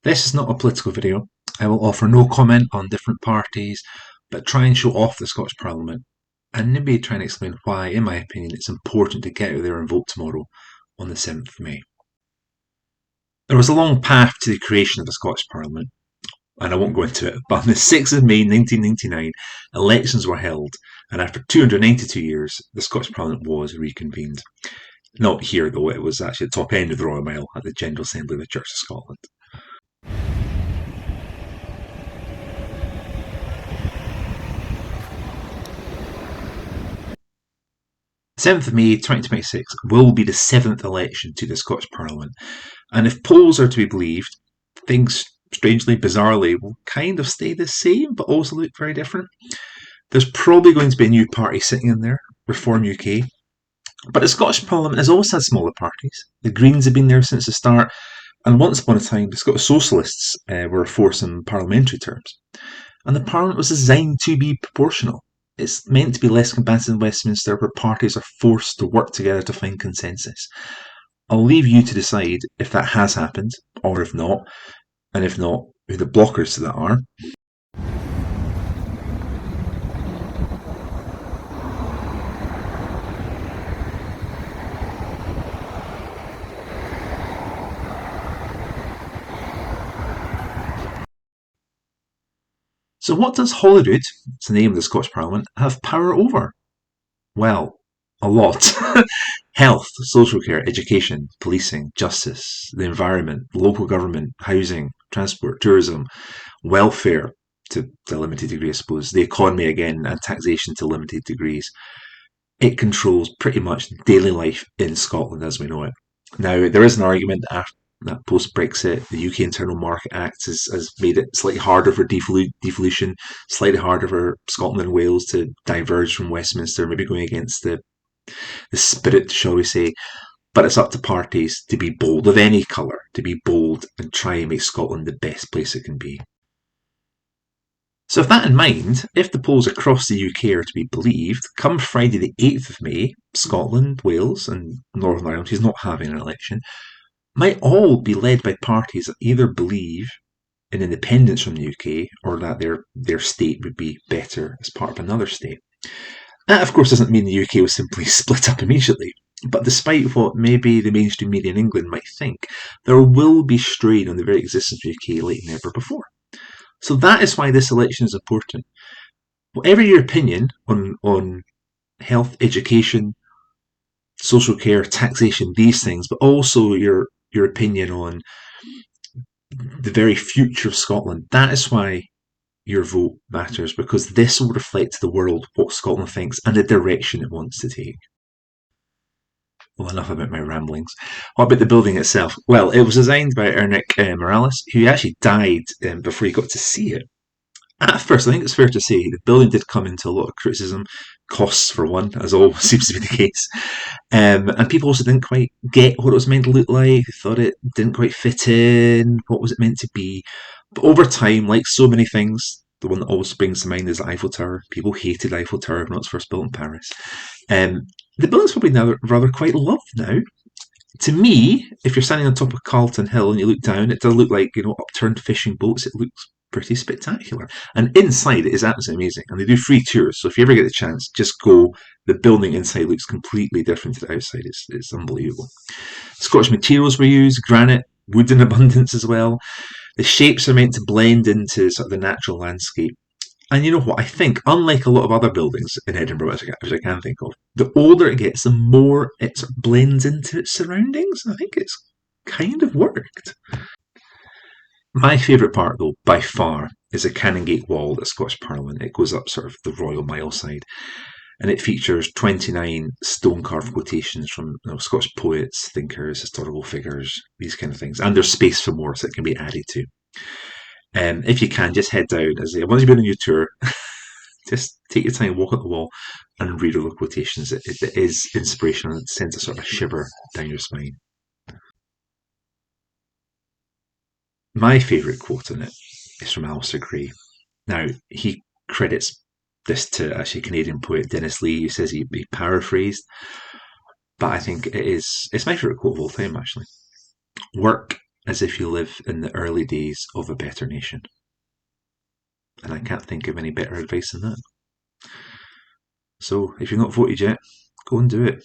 This is not a political video. I will offer no comment on different parties, but try and show off the Scottish Parliament, and maybe try and explain why, in my opinion, it's important to get out there and vote tomorrow on the 7th of May. There was a long path to the creation of the Scottish Parliament, and I won't go into it, but on the 6th of May 1999, elections were held, and after 292 years, the Scottish Parliament was reconvened. Not here, though, it was actually at the top end of the Royal Mile at the General Assembly of the Church of Scotland. 7th of May 2026 will be the 7th election to the Scottish Parliament, and if polls are to be believed, things strangely, bizarrely, will kind of stay the same but also look very different. There's probably going to be a new party sitting in there, Reform UK, but the Scottish Parliament has also had smaller parties. The Greens have been there since the start, and once upon a time the Scottish Socialists were a force in parliamentary terms. And the Parliament was designed to be proportional. It's meant to be less combative in Westminster, where parties are forced to work together to find consensus. I'll leave you to decide if that has happened, or if not, and if not, who the blockers to that are. So what does Holyrood, it's the name of the Scottish Parliament, have power over? Well, a lot. Health, social care, education, policing, justice, the environment, local government, housing, transport, tourism, welfare to a limited degree, I suppose, the economy again, and taxation to limited degrees. It controls pretty much daily life in Scotland as we know it. Now, there is an argument that post-Brexit, the UK Internal Market Act has made it slightly harder for devolution, slightly harder for Scotland and Wales to diverge from Westminster, maybe going against the spirit, shall we say. But it's up to parties to be bold, of any colour, to be bold and try and make Scotland the best place it can be. So with that in mind, if the polls across the UK are to be believed, come Friday the 8th of May, Scotland, Wales and Northern Ireland, who's not having an election, might all be led by parties that either believe in independence from the UK or that their state would be better as part of another state. That, of course, doesn't mean the UK will simply split up immediately. But despite what maybe the mainstream media in England might think, there will be strain on the very existence of the UK like never before. So that is why this election is important. Whatever your opinion on health, education, social care, taxation, these things, but also your opinion on the very future of Scotland, that is why your vote matters, because this will reflect to the world what Scotland thinks and the direction it wants to take. Well, enough about my ramblings. What about the building itself? Well, it was designed by Ernick Morales, who actually died before he got to see it. At first, I think it's fair to say the building did come into a lot of criticism, costs for one, as always seems to be the case. And people also didn't quite get what it was meant to look like. They thought it didn't quite fit in. What was it meant to be? But over time, like so many things, the one that always springs to mind is the Eiffel Tower. People hated Eiffel Tower when it was first built in Paris. The building's probably now rather quite loved now. To me, if you're standing on top of Carlton Hill and you look down, it does look like, upturned fishing boats. It looks pretty spectacular. And inside it is absolutely amazing. And they do free tours, so if you ever get the chance, just go. The building inside looks completely different to the outside. It's unbelievable. Scottish materials were used, granite, wood in abundance as well. The shapes are meant to blend into sort of the natural landscape. And you know what? I think, unlike a lot of other buildings in Edinburgh, which I can think of, the older it gets, the more it sort of blends into its surroundings. I think it's kind of worked. My favourite part, though, by far, is the Canongate Wall at the Scottish Parliament. It goes up sort of the Royal Mile side, and it features 29 stone-carved quotations from Scottish poets, thinkers, historical figures, these kind of things. And there's space for more, so it can be added to. If you can, just head down. Once you've been on your tour, just take your time, walk up the wall, and read all the quotations. It is inspirational. It sends a sort of shiver down your spine. My favourite quote on it is from Alistair Gray. Now, he credits this to actually Canadian poet Dennis Lee, who says he paraphrased, but I think it's my favourite quote of all time, actually. Work as if you live in the early days of a better nation. And I can't think of any better advice than that. So, if you've not voted yet, go and do it.